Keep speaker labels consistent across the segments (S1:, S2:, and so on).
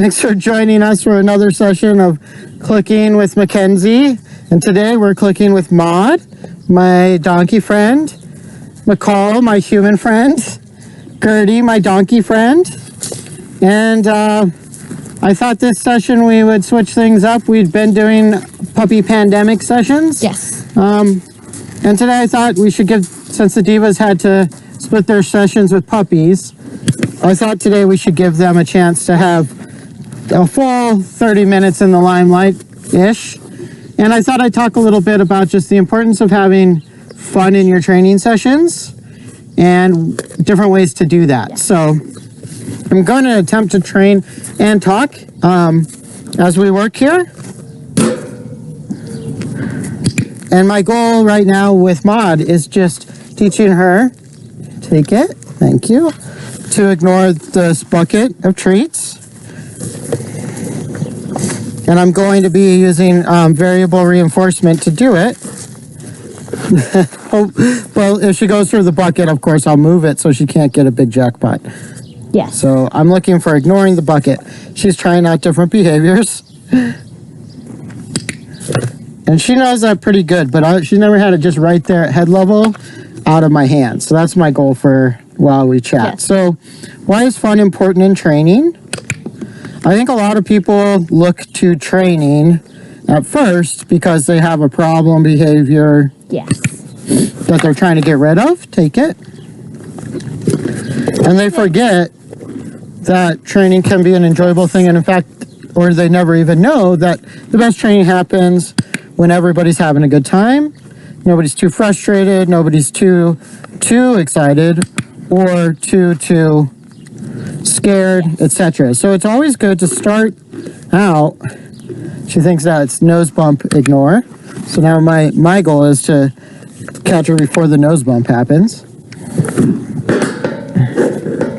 S1: Thanks for joining us for another session of Clicking with Mackenzie. And today we're clicking with Maud, my donkey friend, McCall, my human friend, Gertie, my donkey friend. And I thought this session we would switch things up. We'd been doing puppy pandemic sessions.
S2: Yes.
S1: And today I thought we should give, since the Divas had to split their sessions with puppies, I thought today we should give them a chance to have a full 30 minutes in the limelight-ish. And I thought I'd talk a little bit about just the importance of having fun in your training sessions and different ways to do that. So I'm going to attempt to train and talk as we work here. And my goal right now with Maud is just teaching her, take it, thank you, to ignore this bucket of treats. And I'm going to be using variable reinforcement to do it. Well, if she goes through the bucket, of course, I'll move it so she can't get a big jackpot.
S2: Yes.
S1: So I'm looking for ignoring the bucket. She's trying out different behaviors. And she knows that pretty good, but she's never had it just right there at head level out of my hand. So that's my goal for while we chat.
S2: Yes.
S1: So why is fun important in training? I think a lot of people look to training at first because they have a problem behavior that they're trying to get rid of. Take it. And they forget that training can be an enjoyable thing. And in fact, or they never even know that the best training happens when everybody's having a good time. Nobody's too frustrated. Nobody's too excited or too scared, etc. So it's always good to start out. She thinks that it's nose bump, ignore. So now my goal is to catch her before the nose bump happens.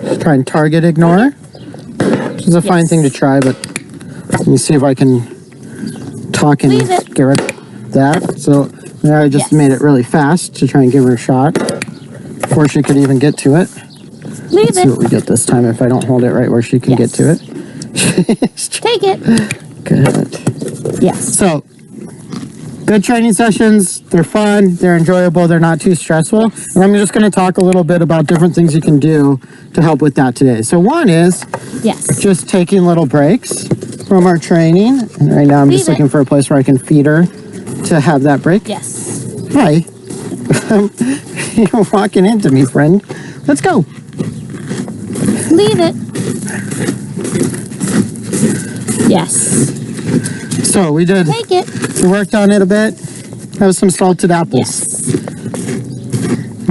S1: Just try and target ignore. Which is a fine thing to try, but let me see if I can talk and get rid of that. So there I just made it really fast to try and give her a shot before she could even get to it. Let's see what we get this time if I don't hold it right where she can get to it.
S2: Take it.
S1: Good.
S2: Yes.
S1: So, good training sessions. They're fun. They're enjoyable. They're not too stressful. And I'm just going to talk a little bit about different things you can do to help with that today. So one is just taking little breaks from our training. And right now I'm just looking for a place where I can feed her to have that break.
S2: Yes.
S1: Hi. You're walking into me, friend. Let's go.
S2: Leave it. Yes.
S1: So we did.
S2: Take it.
S1: We worked on it a bit. That was some salted apples.
S2: Yes.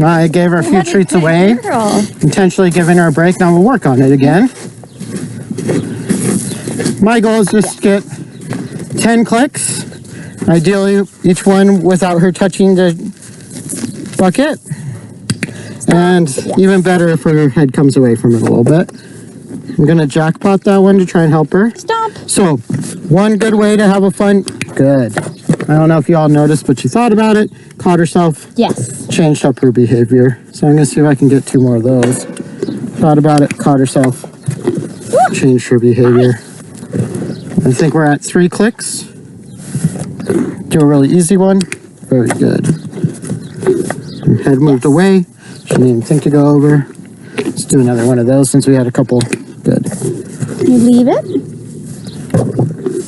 S1: I gave her a few treats away. Intentionally giving her a break. Now we'll work on it again. My goal is just to get 10 clicks. Ideally, each one without her touching the bucket. And even better if her head comes away from it a little bit. I'm going to jackpot that one to try and help her.
S2: Stop.
S1: So, one good way to have a fun... Good. I don't know if you all noticed, but she thought about it, caught herself.
S2: Yes.
S1: Changed up her behavior. So I'm going to see if I can get 2 more of those. Thought about it, caught herself. Changed her behavior. I think we're at 3 clicks. Do a really easy one. Very good. Her head moved away. She didn't even think to go over. Let's do another one of those since we had a couple. Good.
S2: You leave it?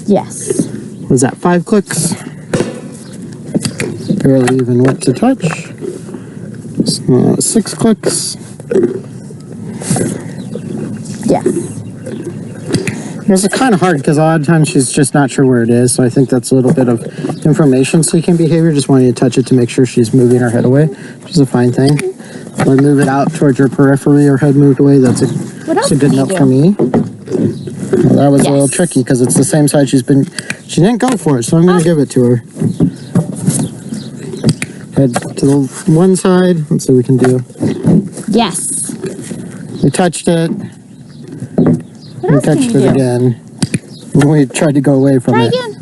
S2: Yes.
S1: Was that 5 clicks? Barely even went to touch. 6 clicks.
S2: Yes.
S1: It's kind of hard because a lot of times she's just not sure where it is. So I think that's a little bit of information-seeking behavior. Just wanting to touch it to make sure she's moving her head away, which is a fine thing. If I move it out towards her periphery, her head moved away, that's a good note for me. Well, that was a little tricky because it's the same side she didn't go for it, so I'm going to give it to her. Head to the one side. Let's see what we can do.
S2: Yes.
S1: We touched it. We touched it again. We tried to go away from it.
S2: Try again.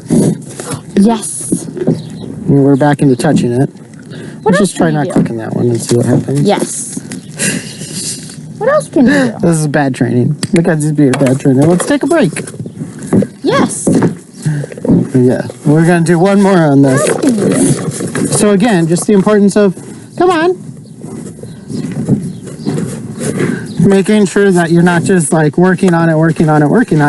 S2: Yes.
S1: And we're back into touching it. Let's just try not clicking that one and see what happens.
S2: Yes. What else can you do?
S1: This is bad training. Look at this being bad training. Let's take a break.
S2: Yes.
S1: Yeah, we're gonna do one more on
S2: What
S1: this.
S2: else can you do?
S1: So again, just the importance of, come on, making sure that you're not just like working on it,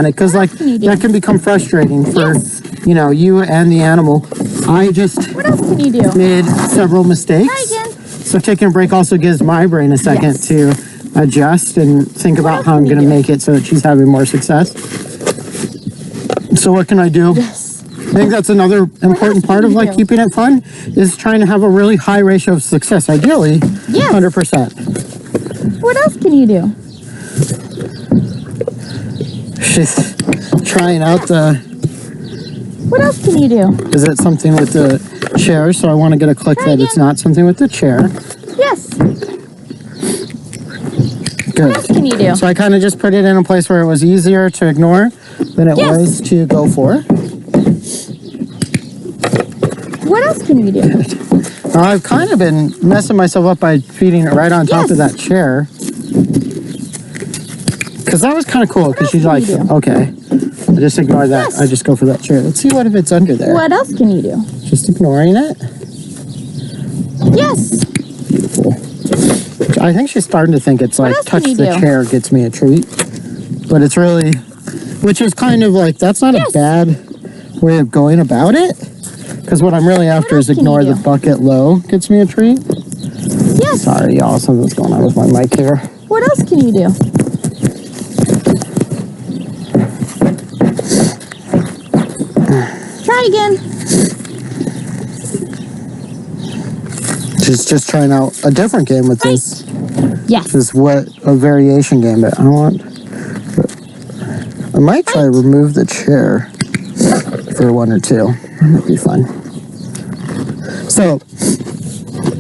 S1: because like
S2: can you do?
S1: that can become frustrating for
S2: Yes.
S1: you and the animal. I just
S2: What else can you do?
S1: made several mistakes.
S2: Try again.
S1: So taking a break also gives my brain a second
S2: Yes.
S1: to adjust and think about
S2: else
S1: how I'm
S2: can you
S1: going to
S2: do?
S1: make it so that she's having more success. So what can I do?
S2: Yes.
S1: I think that's another important part of
S2: can you
S1: like
S2: do?
S1: keeping it fun is trying to have a really high ratio of success. Ideally,
S2: Yes.
S1: 100%.
S2: What else can you do?
S1: She's trying out the.
S2: What else can you do?
S1: Is it something with the chair? So I want to get a click
S2: Try
S1: that it's
S2: again.
S1: not something with the chair.
S2: Yes.
S1: Good.
S2: What else can you do?
S1: So I kind of just put it in a place where it was easier to ignore than it
S2: Yes.
S1: was to go for.
S2: What else can you do?
S1: Now, I've kind of been messing myself up by feeding it right on top
S2: Yes.
S1: of that chair. Because that was kind of cool, because she's
S2: can
S1: like,
S2: you do?
S1: okay, I just ignore that.
S2: Yes.
S1: I just go for that chair. Let's see what if it's under there.
S2: What else can you do?
S1: Just ignoring it.
S2: Yes.
S1: Beautiful. I think she's starting to think it's like
S2: else can
S1: touch
S2: you
S1: the
S2: do?
S1: chair gets me a treat. But it's really, which is kind of like, that's not
S2: Yes.
S1: a bad way of going about it. Because what I'm really after is
S2: else can you
S1: ignore the
S2: do?
S1: bucket low gets me a treat.
S2: Yes.
S1: Sorry, y'all, something's going on with my mic here.
S2: What else can you do? Try again.
S1: She's just trying out a different game with this.
S2: Yes.
S1: This is what a variation game, but I want. I might try to remove the chair for one or two. That might be fun. So,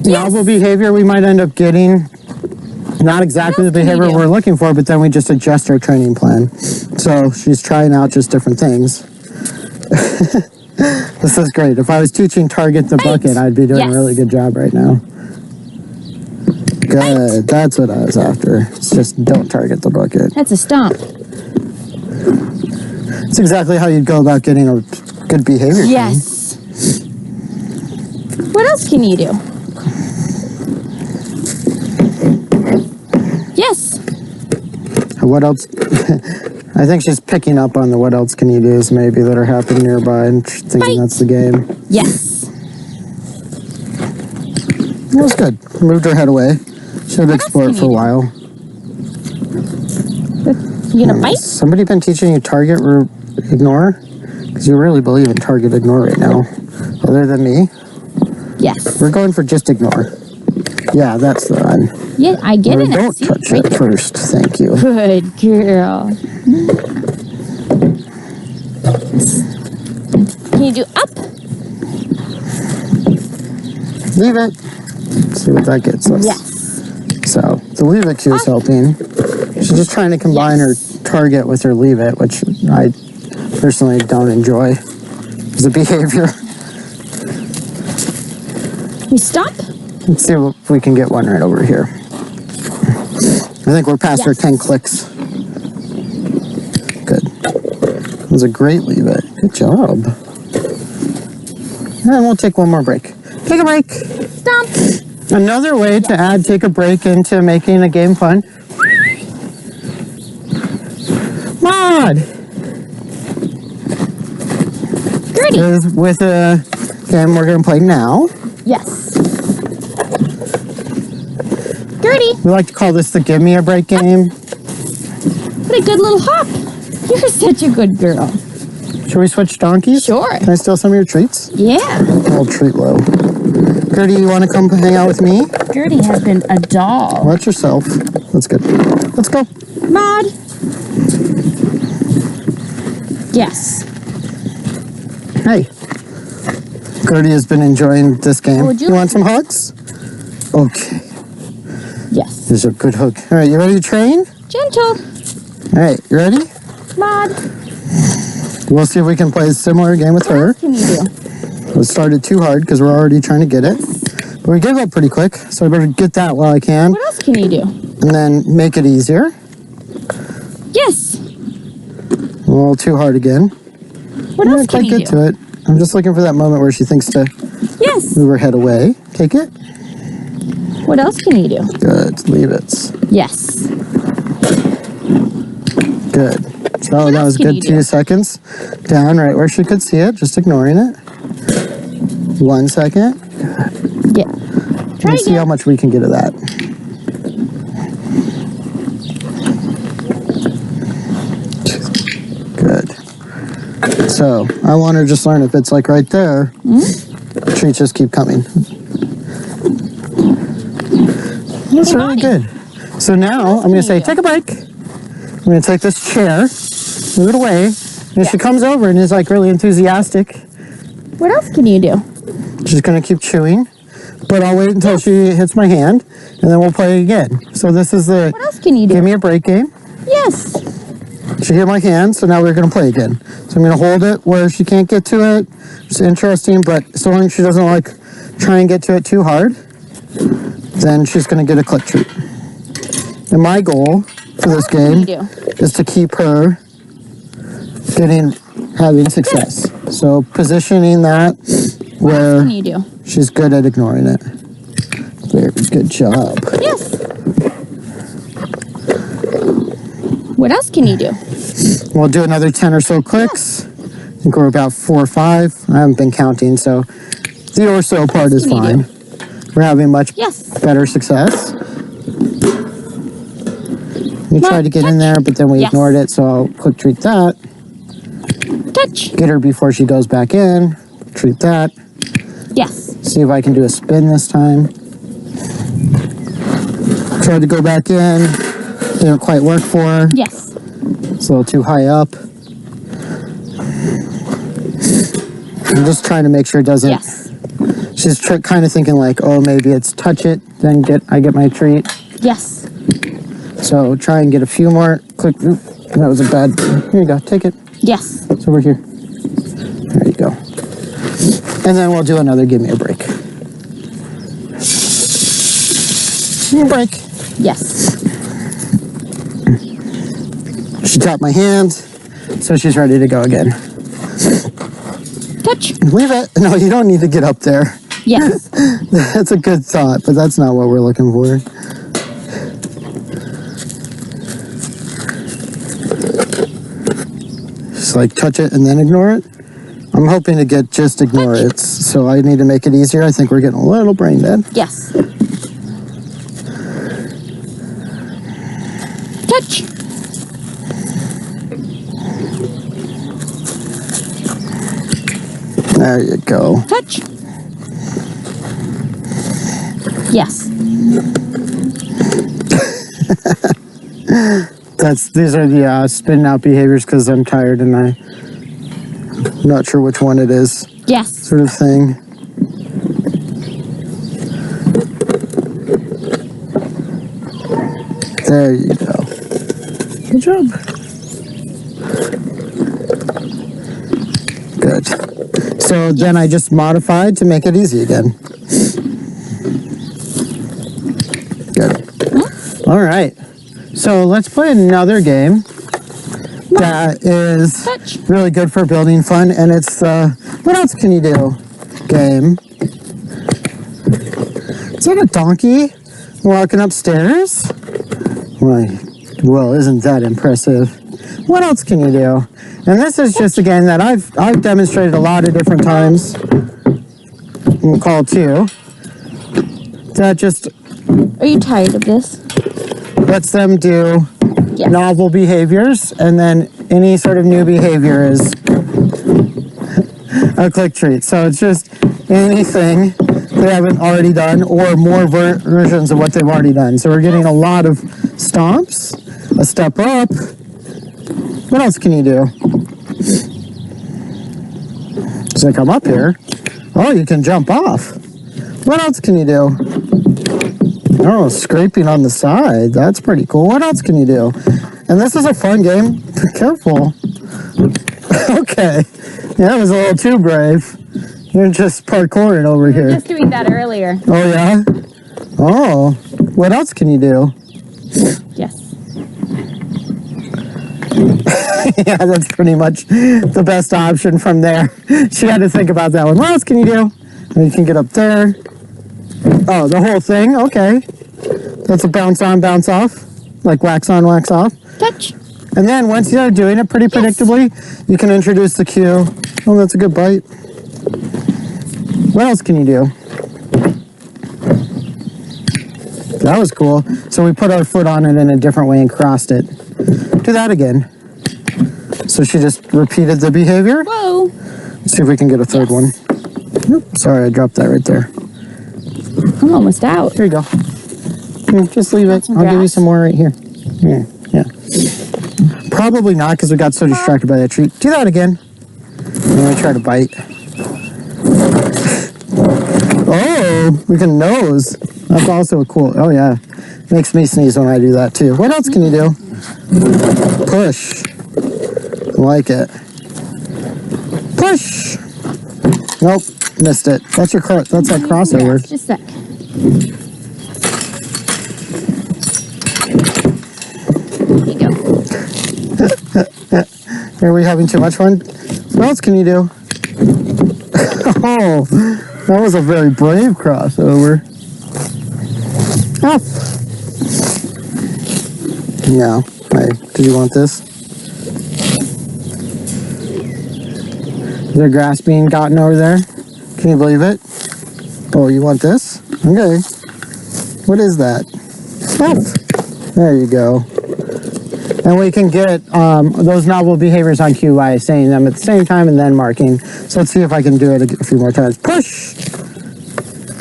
S1: novel behavior we might end up getting. Not exactly the
S2: What else can you
S1: behavior
S2: do?
S1: we're looking for, but then we just adjust our training plan. So she's trying out just different things. This is great. If I was teaching target the bucket, I'd be doing a
S2: Yes.
S1: really good job right now. Good. That's what I was after. It's just don't target the bucket.
S2: That's a stomp.
S1: It's exactly how you'd go about getting a good behavior.
S2: Yes. What else can you do? Yes.
S1: And what else? I think she's picking up on the what else can you do's maybe that are happening nearby and thinking
S2: Fight.
S1: that's the game.
S2: Yes.
S1: That was good. Moved her head away. Should explore it
S2: can
S1: for a
S2: you do?
S1: while.
S2: You gonna bite?
S1: Somebody been teaching you target or ignore? Because you really believe in target ignore right now. Other than me,
S2: Yes.
S1: we're going for just ignore. Yeah, that's the one.
S2: Yeah, I get
S1: Or
S2: it. I
S1: don't
S2: see
S1: touch
S2: right
S1: it
S2: there.
S1: first. Thank you.
S2: Good girl. Can you do up?
S1: Leave it. See what that gets us.
S2: Yes.
S1: So the leave it cue is helping. She's just trying to combine
S2: Yes.
S1: her target with her leave it, which I personally don't enjoy as a behavior.
S2: You stop?
S1: Let's see if we can get one right over here. I think we're past our
S2: Yes.
S1: 10 clicks. Good. That was a great leave it. Good job. And we'll take one more break. Take a break.
S2: Stomp.
S1: Another way to add take a break into making a game fun. Mod
S2: Gertie.
S1: is with a game we're going to play now.
S2: Yes. Gertie.
S1: We like to call this the Give Me a Break game.
S2: What a good little hop. You're such a good girl.
S1: Should we switch donkeys?
S2: Sure.
S1: Can I steal some of your treats?
S2: Yeah.
S1: I'll treat low. Gertie, you want to come hang out with me?
S2: Gertie has been a doll.
S1: Watch yourself. That's good. Let's go.
S2: Maud. Yes.
S1: Hey. Gertie has been enjoying this game.
S2: Would you
S1: You
S2: like
S1: want some hugs? Okay.
S2: Yes.
S1: There's a good hug. All right, you ready to train?
S2: Gentle.
S1: All right, you ready?
S2: Maud.
S1: We'll see if we can play a similar game with her.
S2: What can you do?
S1: It started too hard because we're already trying to get it. But we gave up pretty quick, so I better get that while I can.
S2: What else can you do?
S1: And then make it easier.
S2: Yes.
S1: A little too hard again.
S2: What
S1: I'm
S2: else
S1: not
S2: can
S1: quite
S2: you
S1: get
S2: do?
S1: to it. I'm just looking for that moment where she thinks to
S2: Yes.
S1: move her head away. Take it.
S2: What else can you do?
S1: Good. Leave it.
S2: Yes.
S1: Good. So
S2: What
S1: that
S2: else
S1: was
S2: can
S1: good
S2: you
S1: 2
S2: do?
S1: seconds. Down right where she could see it, just ignoring it. 1 second.
S2: Yeah. Try
S1: Let's see how
S2: again.
S1: much we can get of that. Good. So I want her to just learn if it's like right there, treats just keep coming. That's really good. So now I'm going to say, take a break. I'm going to take this chair, move it away. And she comes over and is like really enthusiastic.
S2: What else can you do?
S1: She's going to keep chewing. But I'll wait until she hits my hand, and then we'll play again. So this is the
S2: What else can you do?
S1: give me a break game.
S2: Yes.
S1: She hit my hand, so now we're going to play again. So I'm going to hold it where she can't get to it. It's interesting, but so long as she doesn't like try and get to it too hard, then she's going to get a click treat. And my goal for this game is to keep her having success. So positioning that where
S2: What can you do?
S1: she's good at ignoring it. Very good job.
S2: Yes. What else can you do?
S1: We'll do another 10 or so clicks. I think we're about 4 or 5. I haven't been counting, so the or so part is fine. We're having much better success. We tried to get in there, but then we ignored it, so I'll quick treat that.
S2: Touch.
S1: Get her before she goes back in. Treat that.
S2: Yes.
S1: See if I can do a spin this time. Tried to go back in. Didn't quite work for her.
S2: Yes.
S1: It's a little too high up. I'm just trying to make sure it doesn't.
S2: Yes.
S1: She's kind of thinking like, oh, maybe it's touch it, then I get my treat.
S2: Yes.
S1: So try and get a few more. Click. Oop, that was a bad. Here you go. Take it.
S2: Yes.
S1: It's over here. There you go. And then we'll do another give me a break. Break.
S2: Yes.
S1: She tapped my hand, so she's ready to go again.
S2: Touch.
S1: Leave it. No, you don't need to get up there.
S2: Yes.
S1: That's a good thought, but that's not what we're looking for. Just like touch it and then ignore it. I'm hoping to get just ignore it, so I need to make it easier. I think we're getting a little brain dead.
S2: Yes. Touch.
S1: There you go.
S2: Touch. Yes.
S1: These are the spin out behaviors because I'm tired and I'm not sure which one it is.
S2: Yes.
S1: Sort of thing. There you go. Good job. Good. So then I just modified to make it easy again. Good. All right. So let's play another game that is really good for building fun, and it's the what else can you do game. Is that a donkey walking upstairs? Well, isn't that impressive? What else can you do? And this is just a game that I've demonstrated a lot of different times in Call 2. That just
S2: Are you tired of this?
S1: lets them do novel behaviors, and then any sort of new behavior is a click treat. So it's just anything they haven't already done or more versions of what they've already done. So we're getting a lot of stomps, a step up. What else can you do? So I come up here. Oh, you can jump off. What else can you do? Oh, scraping on the side. That's pretty cool. What else can you do? And this is a fun game. Be careful. Okay. Yeah, that was a little too brave. You're just parkouring over here.
S2: Just doing that earlier.
S1: Oh, yeah? Oh. What else can you do?
S2: Yes.
S1: Yeah, that's pretty much the best option from there. She had to think about that one. What else can you do? And you can get up there. Oh, the whole thing? Okay. That's a bounce on, bounce off. Like wax on, wax off.
S2: Touch.
S1: And then once you're doing it pretty predictably, you can introduce the cue. Oh, that's a good bite. What else can you do? That was cool. So we put our foot on it in a different way and crossed it. Do that again. So she just repeated the behavior.
S2: Whoa.
S1: Let's see if we can get a third one. Oop, sorry, I dropped that right there.
S2: I'm almost out.
S1: Here you go. Here, just leave it. I'll give you some more right here. Here, yeah. Probably not because we got so distracted by that treat. Do that again. I'm going to try to bite. Oh, we can nose. That's also a cool. Oh, yeah. Makes me sneeze when I do that, too. What else can you do? Push. I like it. Push. Nope. Missed it. That's your that's that crossover.
S2: Just a sec. Here you go.
S1: Are we having too much fun? What else can you do? Oh, that was a very brave crossover. Up. No. Hey, do you want this? Is there grass being gotten over there? Can you believe it? Oh, you want this? Okay. What is that? Up. There you go. And we can get those novel behaviors on cue by saying them at the same time and then marking. So let's see if I can do it a few more times. Push!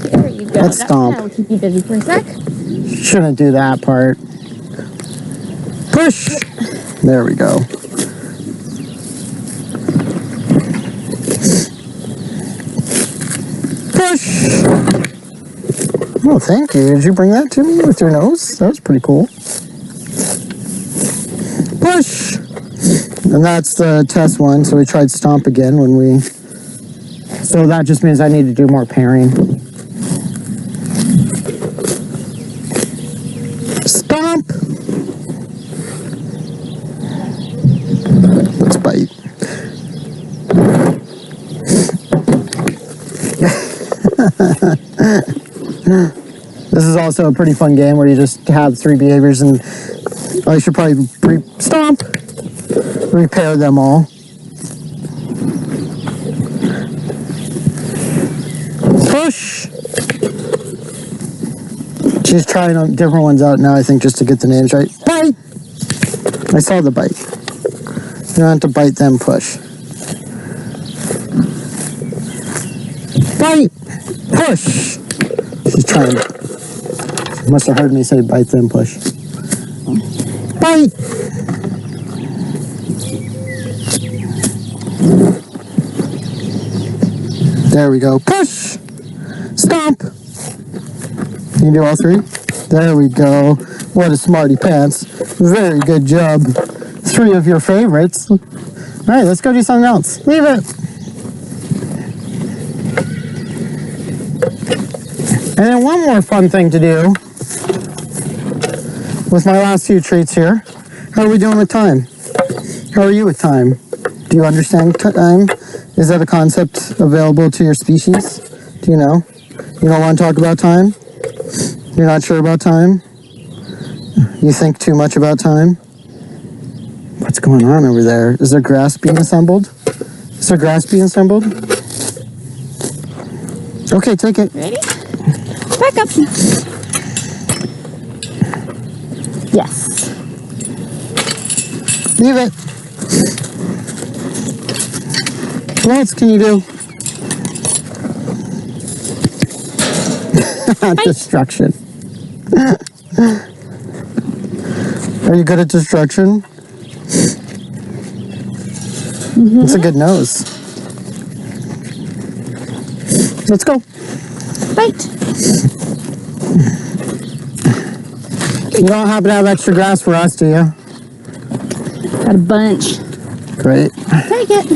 S2: There you go.
S1: Let's stomp.
S2: That'll keep you busy for a sec.
S1: Shouldn't do that part. Push! There we go. Push! Oh, thank you. Did you bring that to me with your nose? That was pretty cool. Push! And that's the test one, so we tried stomp again when we... So that just means I need to do more pairing. Stomp! Let's bite. This is also a pretty fun game where you just have 3 behaviors and I should probably stomp, repair them all. Push. She's trying different ones out now, I think, just to get the names right. Bite. I saw the bite. You don't have to bite, then push. Bite. Push. She's trying. She must have heard me say bite, then push. Bite. There we go. Push. Stomp. Can you do all 3? There we go. What a smarty pants. Very good job. 3 of your favorites. All right, let's go do something else. Leave it. And then one more fun thing to do with my last few treats here. How are we doing with time? How are you with time? Do you understand time? Is that a concept available to your species? Do you know? You don't want to talk about time? You're not sure about time? You think too much about time? What's going on over there? Is there grass being assembled? Is there grass being assembled? Okay, take it.
S2: Ready? Back up. Yes.
S1: Leave it. What else can you do? Destruction. Are you good at destruction? Mm-hmm. It's a good nose. Let's go.
S2: Bite.
S1: You don't happen to have extra grass for us, do you?
S2: Got a bunch.
S1: Great.
S2: Take it.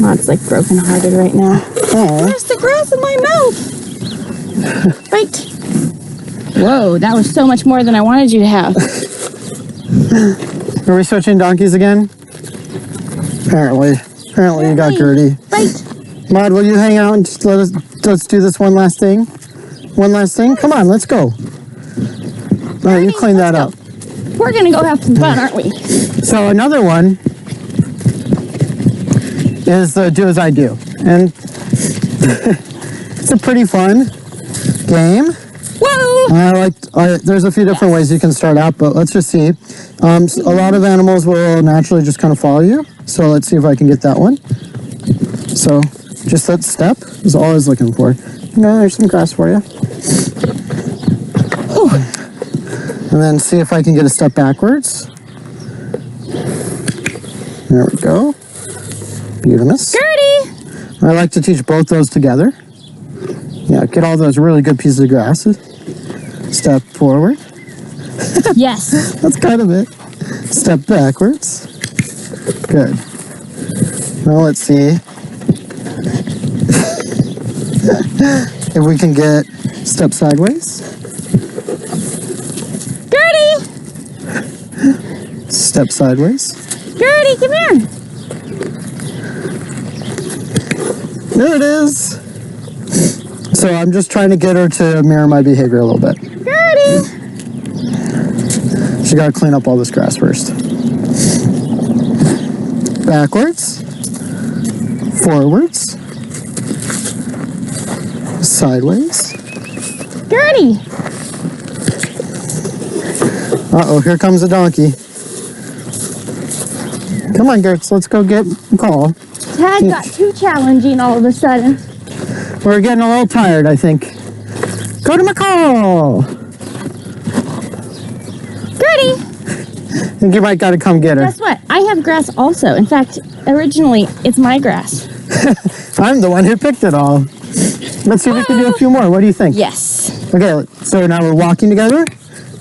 S2: Maud's like brokenhearted right now.
S1: Aww.
S2: There's the grass in my mouth. Right. Whoa, that was so much more than I wanted you to have.
S1: Are we switching donkeys again? Apparently you got Gertie.
S2: Right.
S1: Maud, will you hang out and just let's do this one last thing? One last thing? Come on, let's go. All right, you clean that up.
S2: We're going to go have some fun, aren't we?
S1: So another one is the do as I do. And it's a pretty fun game.
S2: Whoa!
S1: There's a few different ways you can start out, but let's just see. A lot of animals will naturally just kind of follow you. So let's see if I can get that one. So just that step is all I was looking for. No, there's some grass for you.
S2: Ooh.
S1: And then see if I can get a step backwards. There we go. Beautiful.
S2: Gertie!
S1: I like to teach both those together. Yeah, get all those really good pieces of grass. Step forward.
S2: Yes.
S1: That's kind of it. Step backwards. Good. Now let's see if we can get step sideways.
S2: Gertie!
S1: Step sideways.
S2: Gertie, come here.
S1: There it is. So I'm just trying to get her to mirror my behavior a little bit.
S2: Gertie!
S1: She got to clean up all this grass first. Backwards. Forwards. Sideways.
S2: Gertie!
S1: Uh-oh, here comes a donkey. Come on, Gertz, let's go get McCall.
S2: Tag got too challenging all of a sudden.
S1: We're getting a little tired, I think. Go to McCall!
S2: Gertie!
S1: I think you might got to come get her.
S2: Guess what? I have grass also. In fact, originally, it's my grass.
S1: I'm the one who picked it all. Let's see if we can do a few more. What do you think?
S2: Yes.
S1: Okay, so now we're walking together.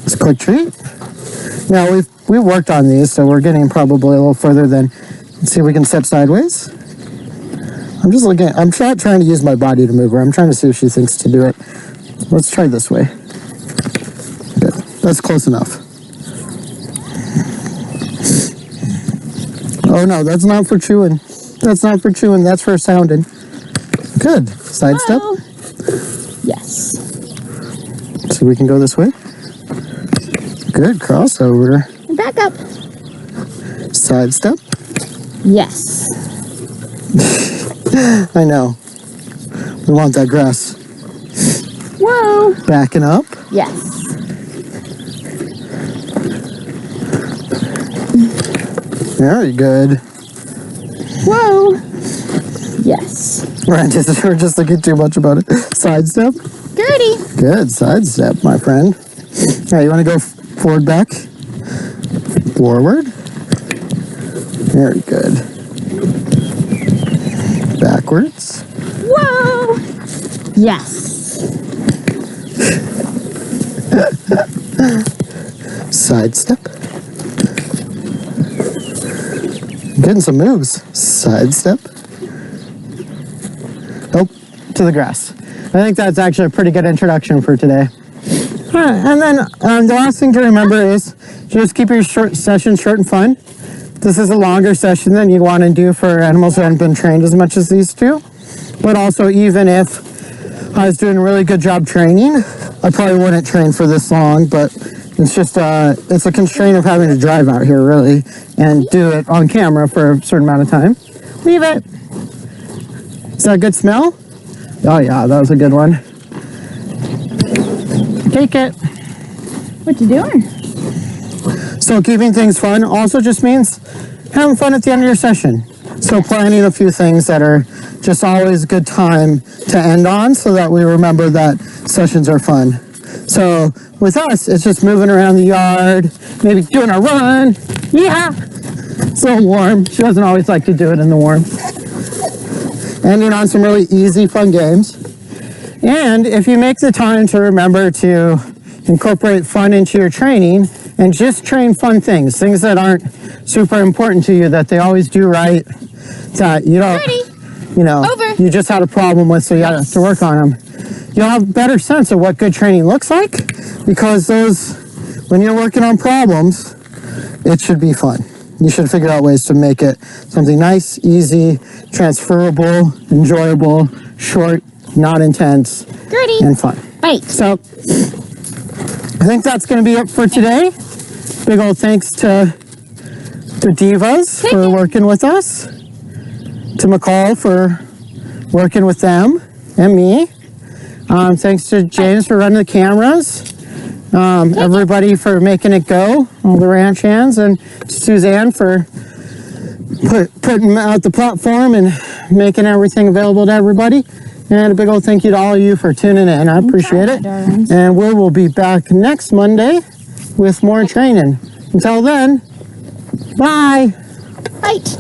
S1: It's a quick treat. Now we've worked on these, so we're getting probably a little further than. Let's see if we can step sideways. I'm just looking. I'm not trying to use my body to move her. I'm trying to see if she thinks to do it. Let's try this way. Good. That's close enough. Oh no, that's not for chewing. That's not for chewing. That's for sounding. Good. Side step.
S2: Whoa. Yes.
S1: So we can go this way. Good. Crossover.
S2: Back up.
S1: Side step.
S2: Yes.
S1: I know. We want that grass.
S2: Whoa.
S1: Backing up.
S2: Yes.
S1: Very good.
S2: Whoa. Yes.
S1: We're just thinking too much about it. Side step.
S2: Gertie.
S1: Good. Side step, my friend. All right, you want to go forward, back? Forward. Very good. Backwards.
S2: Whoa. Yes.
S1: Side step. Getting some moves. Side step. Oh, to the grass. I think that's actually a pretty good introduction for today. All right, and then the last thing to remember is just keep your sessions short and fun. This is a longer session than you want to do for animals that haven't been trained as much as these two. But also, even if I was doing a really good job training, I probably wouldn't train for this long, but it's just it's a constraint of having to drive out here, really, and do it on camera for a certain amount of time. Leave it. Is that a good smell? Oh yeah, that was a good one. Take it.
S2: What you doing?
S1: So keeping things fun also just means having fun at the end of your session. So planning a few things that are just always a good time to end on so that we remember that sessions are fun. So with us, it's just moving around the yard, maybe doing a run. Yeah. It's a little warm. She doesn't always like to do it in the warmth. Ending on some really easy, fun games. And if you make the time to remember to incorporate fun into your training and just train fun things that aren't super important to you, that they always do right, that you don't, you just had a problem with, so you have to work on them. You'll have a better sense of what good training looks like, because when you're working on problems, it should be fun. You should figure out ways to make it something nice, easy, transferable, enjoyable, short, not intense,
S2: Gertie.
S1: and fun.
S2: Bite.
S1: So I think that's going to be it for today. Big old thanks to the Divas for working with us, to McCall for working with them and me. Thanks to James for running the cameras. Everybody for making it go, all the ranch hands, and Suzanne for putting out the platform and making everything available to everybody. And a big old thank you to all of you for tuning in. I appreciate it. And we will be back next Monday with more training. Until then, bye.
S2: Bite.